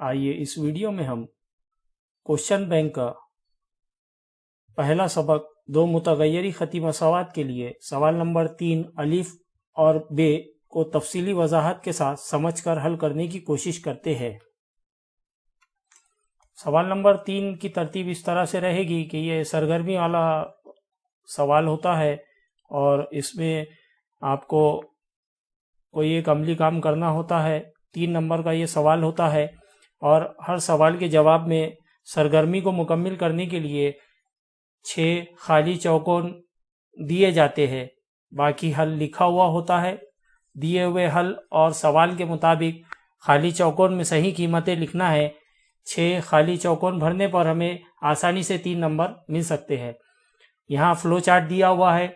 آئیے اس ویڈیو میں ہم کوشچن بینک کا پہلا سبق دو متغیری خطی مساوات کے لیے سوال نمبر 3 الف اور ب کو تفصیلی وضاحت کے ساتھ سمجھ کر حل کرنے کی کوشش کرتے ہیں۔ سوال نمبر 3 کی ترتیب اس طرح سے رہے گی کہ یہ سرگرمی والا سوال ہوتا ہے اور اس میں آپ کو کوئی ایک عملی کام کرنا ہوتا ہے۔ 3 نمبر کا یہ سوال ہوتا ہے اور ہر سوال کے جواب میں سرگرمی کو مکمل کرنے کے لیے 6 خالی چوکون دیے جاتے ہیں، باقی حل لکھا ہوا ہوتا ہے۔ دیے ہوئے حل اور سوال کے مطابق خالی چوکون میں صحیح قیمتیں لکھنا ہے۔ 6 خالی چوکون بھرنے پر ہمیں آسانی سے 3 نمبر مل سکتے ہیں۔ یہاں فلو چارٹ دیا ہوا ہے،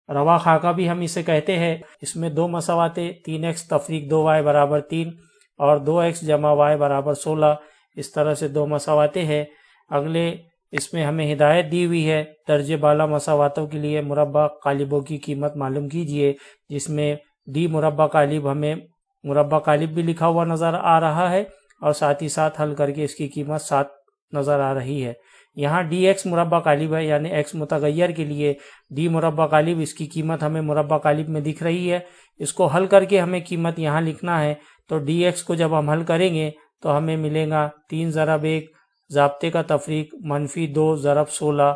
روا خاکہ بھی ہم اسے کہتے ہیں۔ اس میں 2 مساواتیں 3x تفریق 2y برابر 3 اور 2x جمع y برابر 16، اس طرح سے 2 مساواتیں ہیں۔ اگلے اس میں ہمیں ہدایت دی ہوئی ہے، درجے بالا مساواتوں کے لیے مربع قالبوں کی قیمت معلوم کیجیے، جس میں ڈی مربع قالب ہمیں مربع قالب بھی لکھا ہوا نظر آ رہا ہے اور ساتھ ہی ساتھ حل کر کے اس کی قیمت 7 نظر آ رہی ہے۔ یہاں ڈی ایکس مربع قالب ہے، یعنی ایکس متغیر کے لیے ڈی مربع قالب، اس کی قیمت ہمیں مربع قالب میں دکھ رہی ہے۔ اس کو حل کر کے ہمیں قیمت یہاں لکھنا ہے، تو ڈی ایکس کو جب ہم حل کریں گے تو ہمیں ملے گا 3 ضرب 1 ضابطے کا تفریق -2 ضرب 16،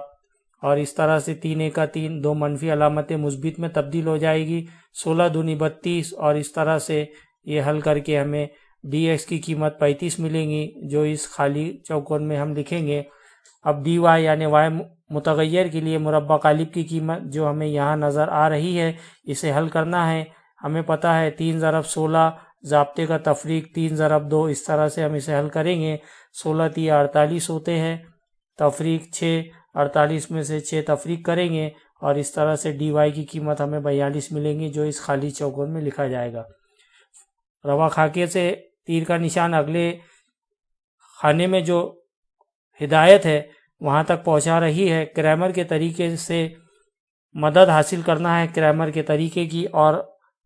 اور اس طرح سے 3 1 کا 3 2 منفی علامت مثبت میں تبدیل ہو جائے گی، 16 دونی 32، اور اس طرح سے یہ حل کر کے ہمیں ڈی ایکس کی قیمت 35 ملیں گی، جو اس خالی چوکون میں ہم لکھیں گے۔ اب ڈی وائی یعنی وائی متغیر کے لیے مربع قالب کی قیمت جو ہمیں یہاں نظر آ رہی ہے، اسے حل کرنا ہے۔ ہمیں پتہ ہے 3 ضرب 16 ضابطے کا تفریق 3 ضرب 2، اس طرح سے ہم اسے حل کریں گے۔ 16 3 48 ہوتے ہیں، تفریق 6، 48 میں سے 6 تفریق کریں گے اور اس طرح سے ڈی وائی کی قیمت ہمیں 42 ملیں گی، جو اس خالی چوکون میں لکھا جائے گا۔ روا خاکے سے تیر کا نشان اگلے خانے میں جو ہدایت ہے وہاں تک پہنچا رہی ہے۔ کرامر کے طریقے سے مدد حاصل کرنا ہے، کرامر کے طریقے کی، اور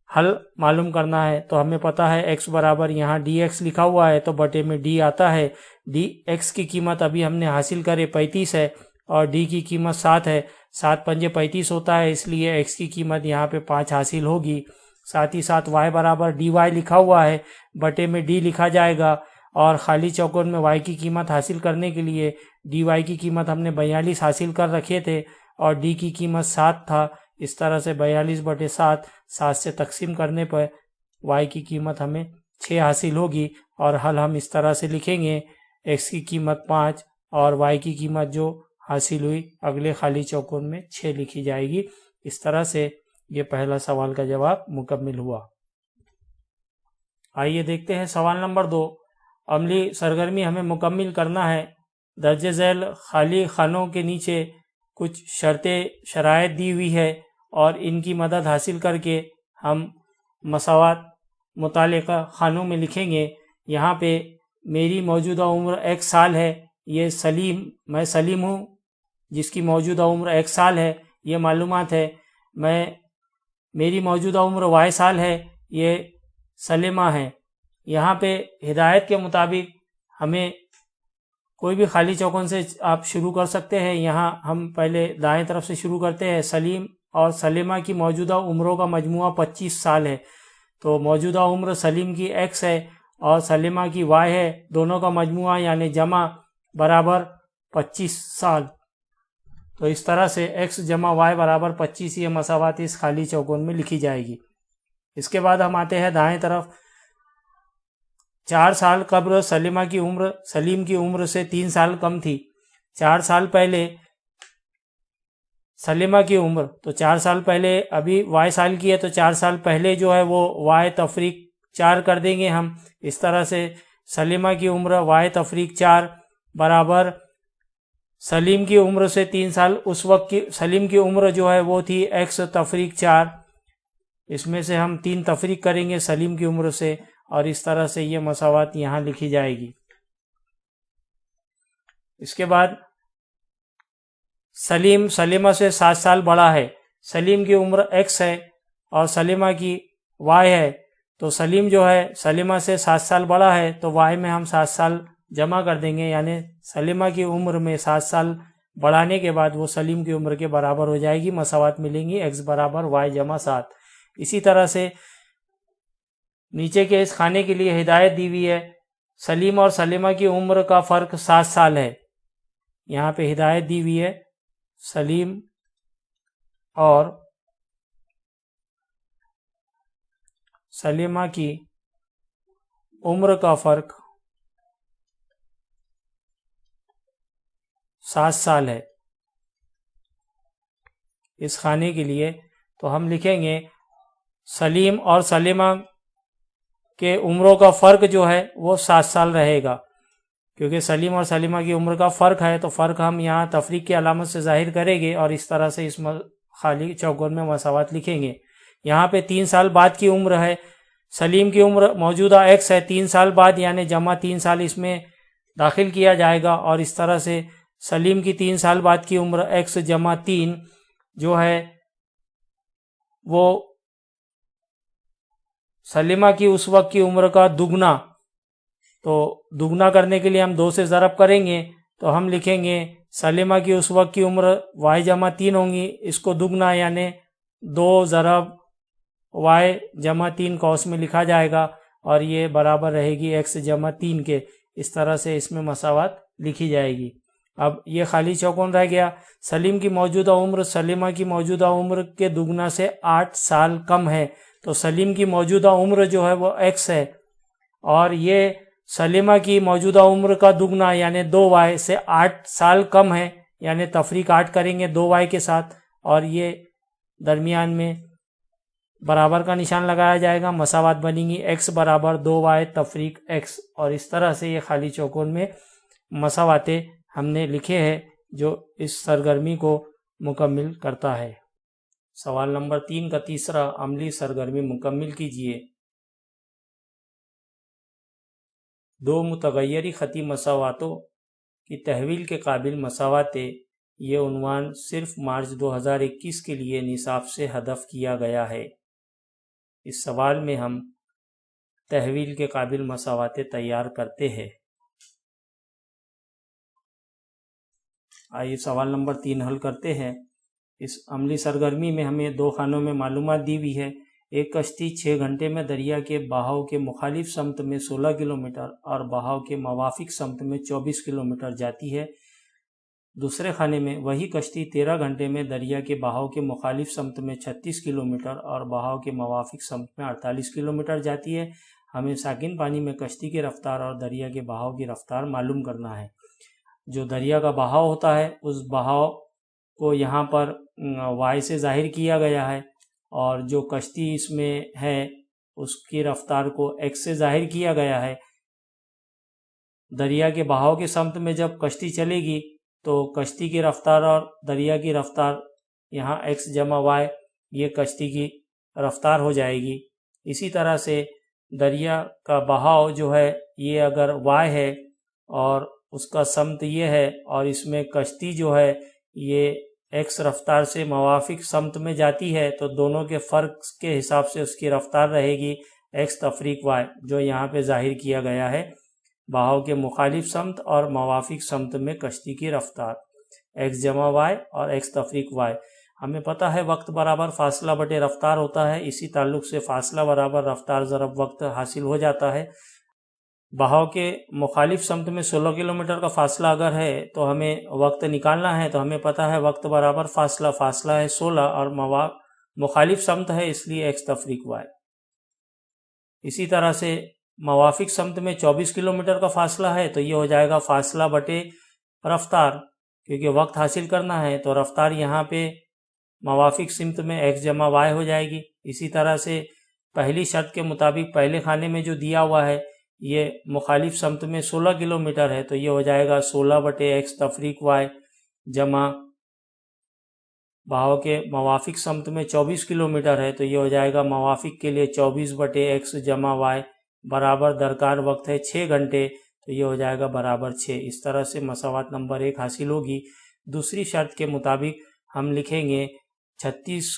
حل معلوم کرنا ہے۔ تو ہمیں پتہ ہے x برابر یہاں ڈی ایکس لکھا ہوا ہے تو بٹے میں ڈی آتا ہے۔ ڈی ایکس کی قیمت ابھی ہم نے حاصل کرے 35 ہے اور ڈی کی قیمت 7 ہے، 7 5 35 ہوتا ہے، اس لیے ایکس کی قیمت یہاں پہ 5 حاصل ہوگی۔ ساتھ ہی ساتھ y برابر ڈی وائی لکھا ہوا ہے، بٹے میں ڈی لکھا جائے گا، اور خالی چوکون میں y کی قیمت حاصل کرنے کے لیے ڈی وائی کی قیمت ہم نے 42 حاصل کر رکھے تھے اور ڈی کی قیمت 7 تھا، اس طرح سے 42/7 7 سے تقسیم کرنے پر y کی قیمت ہمیں 6 حاصل ہوگی، اور حل ہم اس طرح سے لکھیں گے، x کی قیمت 5 اور y کی قیمت جو حاصل ہوئی اگلے خالی چوکون میں 6 لکھی جائے گی۔ اس طرح سے یہ پہلا سوال کا جواب مکمل ہوا۔ آئیے دیکھتے ہیں سوال نمبر 2۔ عملی سرگرمی ہمیں مکمل کرنا ہے۔ درج ذیل خالی خانوں کے نیچے کچھ شرائط دی ہوئی ہے اور ان کی مدد حاصل کر کے ہم مساوات متعلقہ خانوں میں لکھیں گے۔ یہاں پہ میری موجودہ عمر 1 سال ہے، یہ میں سلیم ہوں جس کی موجودہ عمر 1 سال ہے، یہ معلومات ہے۔ میری موجودہ عمر y سال ہے، یہ سلیمہ ہے۔ یہاں پہ ہدایت کے مطابق ہمیں کوئی بھی خالی چوکون سے آپ شروع کر سکتے ہیں۔ یہاں ہم پہلے دائیں طرف سے شروع کرتے ہیں۔ سلیم اور سلیمہ کی موجودہ عمروں کا مجموعہ 25 سال ہے، تو موجودہ عمر سلیم کی x ہے اور سلیمہ کی y ہے، دونوں کا مجموعہ یعنی جمع برابر 25 سال۔ تو اس طرح سے x جمع y برابر 25، یہ مساوات اس خالی چوکون میں لکھی جائے گی۔ اس کے بعد ہم آتے ہیں دائیں طرف۔ 4 سال قبل سلیم کی عمر سے 3 سال کم تھی۔ 4 سال پہلے سلیمہ کی عمر، تو 4 سال پہلے ابھی y سال کی ہے تو 4 سال پہلے جو ہے وہ y تفریق 4 کر دیں گے ہم۔ اس طرح سے سلیمہ کی عمر y تفریق 4 برابر سلیم کی عمر سے 3 سال، اس وقت کی سلیم کی عمر جو ہے وہ تھی x تفریق 4، اس میں سے ہم 3 تفریق کریں گے سلیم کی عمر سے، اور اس طرح سے یہ مساوات یہاں لکھی جائے گی۔ اس کے بعد سلیم سلیمہ سے 7 سال بڑا ہے، سلیم کی عمر x ہے اور سلیمہ کی y ہے، تو سلیم جو ہے سلیمہ سے 7 سال بڑا ہے، تو وائی میں ہم 7 سال جمع کر دیں گے، یعنی سلیمہ کی عمر میں 7 سال بڑھانے کے بعد وہ سلیم کی عمر کے برابر ہو جائے گی، مساوات ملیں گی x برابر y جمع 7۔ اسی طرح سے نیچے کے اس کھانے کے لیے ہدایت دی ہوئی ہے، سلیم اور سلیمہ کی عمر کا فرق 7 سال ہے۔ یہاں پہ ہدایت دی ہوئی ہے سلیم اور سلیمہ کی عمر کا فرق 7 سال ہے اس کھانے کے لیے۔ تو ہم لکھیں گے سلیم اور سلیمہ کے عمروں کا فرق جو ہے وہ 7 سال رہے گا، کیونکہ سلیم اور سلیمہ کی عمر کا فرق ہے، تو فرق ہم یہاں تفریق کی علامت سے ظاہر کریں گے اور اس طرح سے اس خالی چوکور میں مساوات لکھیں گے۔ یہاں پہ 3 سال بعد کی عمر ہے، سلیم کی عمر موجودہ x ہے، 3 سال بعد یعنی جمع 3 سال اس میں داخل کیا جائے گا، اور اس طرح سے سلیم کی 3 سال بعد کی عمر x جمع 3 جو ہے وہ سلیمہ کی اس وقت کی عمر کا دگنا، تو دگنا کرنے کے لیے ہم 2 سے ضرب کریں گے، تو ہم لکھیں گے سلیمہ کی اس وقت کی عمر y جمع 3 ہوں گی، اس کو دگنا یعنی 2 ضرب y جمع 3 قوس میں لکھا جائے گا، اور یہ برابر رہے گی x جمع 3 کے۔ اس طرح سے اس میں مساوات لکھی جائے گی۔ اب یہ خالی چوکون رہ گیا، سلیم کی موجودہ عمر سلیمہ کی موجودہ عمر کے دگنا سے 8 سال کم ہے، تو سلیم کی موجودہ عمر جو ہے وہ x ہے، اور یہ سلیمہ کی موجودہ عمر کا دگنا یعنی 2y سے 8 سال کم ہے، یعنی تفریق 8 کریں گے 2y کے ساتھ، اور یہ درمیان میں برابر کا نشان لگایا جائے گا، مساوات بنیں گی x برابر 2y تفریق x، اور اس طرح سے یہ خالی چوکون میں مساواتیں ہم نے لکھے ہیں جو اس سرگرمی کو مکمل کرتا ہے۔ سوال نمبر 3 کا تیسرا عملی سرگرمی مکمل کیجئے۔ 2 متغیری خطی مساواتوں کی تحویل کے قابل مساواتیں، یہ عنوان صرف مارچ 2021 کے لیے نصاب سے حذف کیا گیا ہے۔ اس سوال میں ہم تحویل کے قابل مساواتیں تیار کرتے ہیں۔ آئیے سوال نمبر 3 حل کرتے ہیں۔ اس عملی سرگرمی میں ہمیں 2 خانوں میں معلومات دی ہوئی ہے۔ ایک کشتی 6 گھنٹے میں دریا کے بہاؤ کے مخالف سمت میں 16 کلومیٹر اور بہاؤ کے موافق سمت میں 24 کلومیٹر جاتی ہے۔ دوسرے خانے میں وہی کشتی 13 گھنٹے میں دریا کے بہاؤ کے مخالف سمت میں 36 کلومیٹر اور بہاؤ کے موافق سمت میں 48 کلومیٹر جاتی ہے۔ ہمیں ساکن پانی میں کشتی کی رفتار اور دریا کے بہاؤ کی رفتار معلوم کرنا ہے۔ جو دریا کا بہاؤ ہوتا ہے اس بہاؤ کو یہاں پر y سے ظاہر کیا گیا ہے، اور جو کشتی اس میں ہے اس کی رفتار کو x سے ظاہر کیا گیا ہے۔ دریا کے بہاؤ کے سمت میں جب کشتی چلے گی تو کشتی کی رفتار اور دریا کی رفتار یہاں x جمع y یہ کشتی کی رفتار ہو جائے گی۔ اسی طرح سے دریا کا بہاؤ جو ہے یہ اگر y ہے اور اس کا سمت یہ ہے، اور اس میں کشتی جو ہے یہ x رفتار سے موافق سمت میں جاتی ہے، تو دونوں کے فرق کے حساب سے اس کی رفتار رہے گی x تفریق y، جو یہاں پہ ظاہر کیا گیا ہے۔ بہاؤ کے مخالف سمت اور موافق سمت میں کشتی کی رفتار x جمع y اور x تفریق y۔ ہمیں پتہ ہے وقت برابر فاصلہ بٹے رفتار ہوتا ہے، اسی تعلق سے فاصلہ برابر رفتار ضرب وقت حاصل ہو جاتا ہے۔ بہاؤ کے مخالف سمت میں 16 کلومیٹر کا فاصلہ اگر ہے تو ہمیں وقت نکالنا ہے، تو ہمیں پتہ ہے وقت برابر فاصلہ ہے 16 اور مخالف سمت ہے اس لیے x تفریق y۔ اسی طرح سے موافق سمت میں 24 کلومیٹر کا فاصلہ ہے تو یہ ہو جائے گا فاصلہ بٹے رفتار، کیونکہ وقت حاصل کرنا ہے تو رفتار یہاں پہ موافق سمت میں x جمع y ہو جائے گی۔ اسی طرح سے پہلی شرط کے مطابق پہلے خانے میں جو دیا ہوا ہے یہ مخالف سمت میں 16 کلومیٹر ہے تو یہ ہو جائے گا 16 بٹے x تفریق y جمع بہاؤ کے موافق سمت میں 24 کلومیٹر ہے تو یہ ہو جائے گا موافق کے لیے 24 بٹے x جمع y برابر درکار وقت ہے 6 گھنٹے تو یہ ہو جائے گا برابر 6۔ اس طرح سے مساوات نمبر 1 حاصل ہوگی۔ دوسری شرط کے مطابق ہم لکھیں گے 36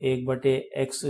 1/x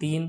3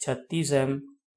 36m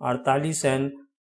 48n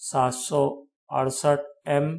768m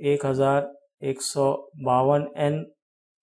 1152n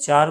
4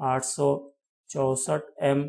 864m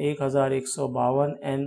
1152n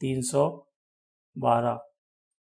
312।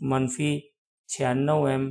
-96m,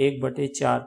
1/4,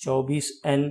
24n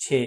6।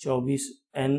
24n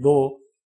2,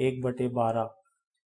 1/12।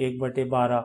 1/12।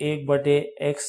1/x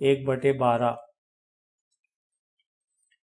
1/12।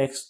x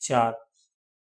4।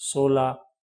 16।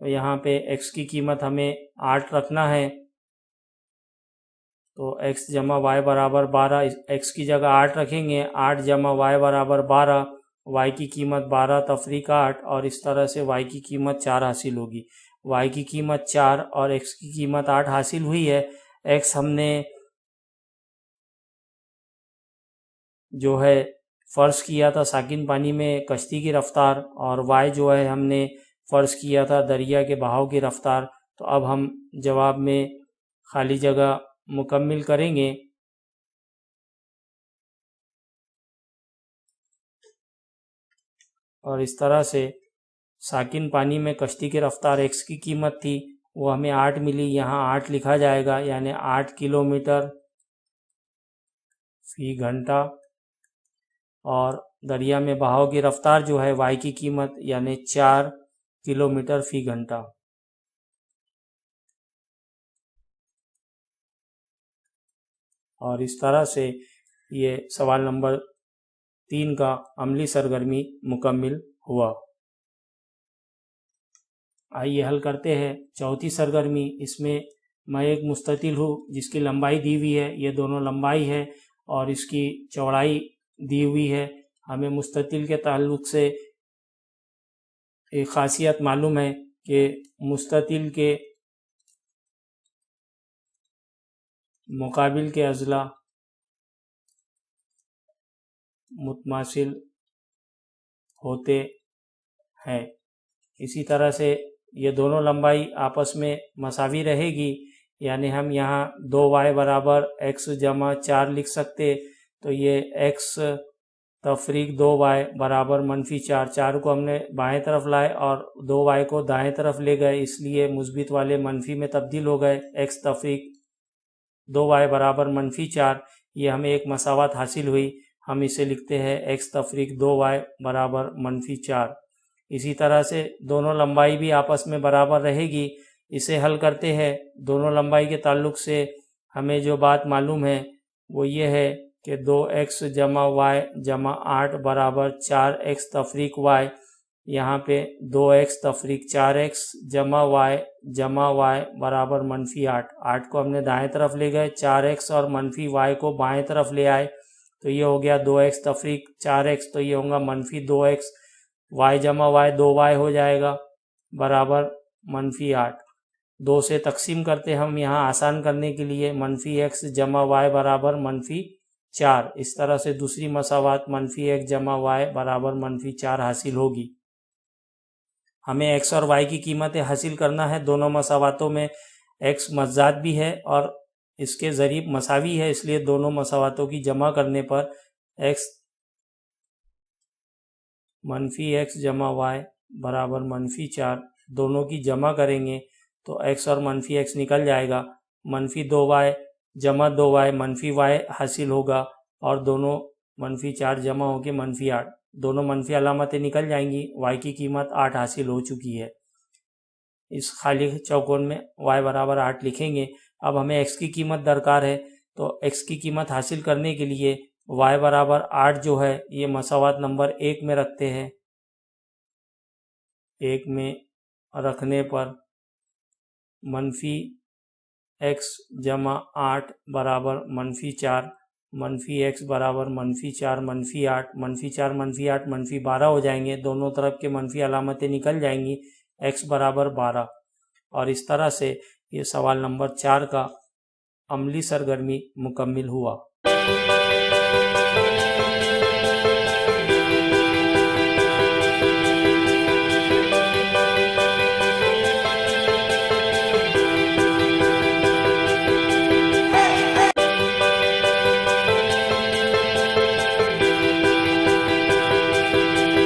تو یہاں پہ x کی قیمت ہمیں 8 رکھنا ہے، تو x جمع y برابر 12، x کی جگہ 8 رکھیں گے، 8 جمع y برابر 12، y کی قیمت 12 تفریق 8، اور اس طرح سے y کی قیمت 4 حاصل ہوگی۔ y کی قیمت 4 اور x کی قیمت 8 حاصل ہوئی ہے۔ x ہم نے جو ہے فرض کیا تھا ساکن پانی میں کشتی کی رفتار، اور y جو ہے ہم نے فرض کیا تھا دریا کے بہاؤ کی رفتار۔ تو اب ہم جواب میں خالی جگہ مکمل کریں گے۔ اور اس طرح سے ساکن پانی میں کشتی کی رفتار x کی قیمت تھی، وہ ہمیں 8 ملی، یہاں 8 لکھا جائے گا، یعنی 8 کلومیٹر فی گھنٹہ، اور دریا میں بہاؤ کی رفتار جو ہے y کی قیمت یعنی 4 کلومیٹر فی گھنٹہ۔ اور اس طرح سے یہ سوال نمبر 3 کا عملی سرگرمی مکمل ہوا۔ آئیے حل کرتے ہیں چوتھی سرگرمی۔ اس میں میں ایک مستطیل ہوں جس کی لمبائی دی ہوئی ہے، یہ دونوں لمبائی ہے، اور اس کی چوڑائی دی ہوئی ہے۔ ہمیں مستطیل کے تعلق سے ایک خاصیت معلوم ہے کہ مستطیل کے مقابل کے اضلاع متماثل ہوتے ہیں۔ اسی طرح سے یہ دونوں لمبائی آپس میں مساوی رہے گی، یعنی ہم یہاں 2y برابر x جمع 4 لکھ سکتے، تو یہ x تفریق 2y برابر -4، 4 کو ہم نے بائیں طرف لائے اور 2y کو دائیں طرف لے گئے، اس لیے مثبت والے منفی میں تبدیل ہو گئے۔ x تفریق 2y برابر -4، یہ ہمیں ایک مساوات حاصل ہوئی، ہم اسے لکھتے ہیں x تفریق 2y برابر -4۔ اسی طرح سے دونوں لمبائی بھی آپس میں برابر رہے گی، اسے حل کرتے ہیں۔ دونوں لمبائی کے تعلق سے ہمیں جو بات معلوم ہے وہ یہ ہے کہ 2x جمع y جمع 8 برابر 4x تفریق y، یہاں پہ 2x تفریق 4x جمع y برابر -8۔ 8 کو ہم نے دائیں طرف لے گئے، 4x اور -y کو بائیں طرف لے آئے، تو یہ ہو گیا 2x تفریق 4x، تو یہ ہوگا -2x، y جمع y 2y ہو جائے گا برابر -8۔ 2 سے تقسیم کرتے ہم یہاں آسان کرنے کے لیے، -x جمع y برابر -4، اس طرح سے دوسری مساوات -x جمع y برابر -4 حاصل ہوگی۔ ہمیں x اور y کی قیمتیں حاصل کرنا ہے۔ دونوں مساواتوں میں x متضاد بھی ہے اور اس کے ضریب مساوی ہے، اس لیے دونوں مساواتوں کی جمع کرنے پر x -x جمع y برابر -4، دونوں کی جمع کریں گے تو x اور -x نکل جائے گا، -2y جمع 2y -y حاصل ہوگا، اور دونوں -4 جمع ہو کے -8، دونوں منفی علامتیں نکل جائیں گی، y کی قیمت 8 حاصل ہو چکی ہے۔ اس خالی چوکون میں y برابر 8 لکھیں گے۔ اب ہمیں x کی قیمت درکار ہے، تو x کی قیمت حاصل کرنے کے لیے y برابر 8 جو ہے یہ مساوات نمبر 1 میں رکھتے ہیں۔ 1 میں رکھنے پر -x جمع 8 برابر -4، -x برابر -4 -8، -4 -8 -12 ہو جائیں گے، دونوں طرف کے منفی علامتیں نکل جائیں گی، x برابر 12۔ اور اس طرح سے یہ سوال نمبر 4 کا عملی سرگرمی مکمل ہوا۔